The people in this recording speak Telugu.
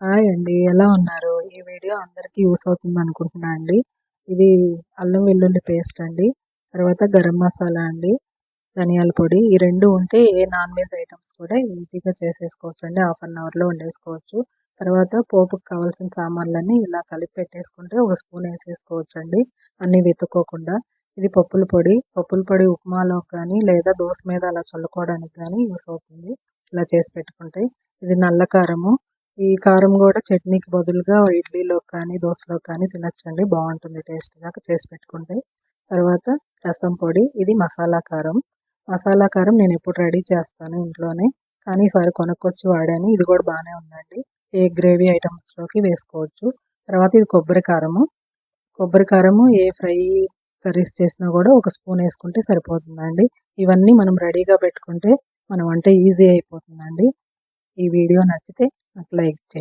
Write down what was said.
హాయ్ అండి. ఎలా ఉన్నారు? ఈ వీడియో అందరికీ యూస్ అవుతుంది అనుకుంటున్నా అండి. ఇది అల్లం వెల్లుల్లి పేస్ట్ అండి. తర్వాత గరం మసాలా అండి, ధనియాల పొడి. ఈ 2 ఉంటే ఏ నాన్ వెజ్ ఐటెమ్స్ కూడా ఈజీగా చేసేసుకోవచ్చండి. హాఫ్ అన్ అవర్‌లో వండేసుకోవచ్చు. తర్వాత పోపుకి కావాల్సిన సామాన్లన్నీ ఇలా కలిపి పెట్టేసుకుంటే ఒక స్పూన్ ఏసేసుకోవచ్చండి. అన్నీ వెతుక్కోకుండా. ఇది పప్పుల పొడి ఉప్మాలోకి కానీ లేదా దోస మీద అలా చల్లుకోవడానికి కానీ యూస్ అవుతుంది. ఇలా చేసి పెట్టుకుంటే. ఇది నల్ల కారము. ఈ కారం గూడా చట్నీకి బదులుగా ఇడ్లీలోకి కానీ, దోసలోకి కానీ తినొచ్చండి. బావుంటుంది టేస్ట్‌గా చేసి పెట్టుకుంటే. తర్వాత రసం పొడి. ఇది మసాలా కారం. మసాలా కారం నేనెప్పుడు రెడీ చేస్తాను ఇంట్లోనే. కానీ ఈసారి కొనుక్కొచ్చి వాడాను. ఇది గూడా బానే ఉందండి. ఏ గ్రేవీ ఐటమ్స్‌లోకి వేసుకోవచ్చు. తర్వాత ఇది కొబ్బరి కారము. కొబ్బరి కారము ఏ ఫ్రై కర్రీస్ చేసినా గూడా ఒక స్పూన్ ఏసుకుంటే సరిపోతుందండి. ఇవన్నీ మనం రెడీగా పెట్టుకుంటే మన వంట ఈజీ అయిపోతుందండి. ఈ వీడియో నచ్చితే నాకు లైక్ చేయండి.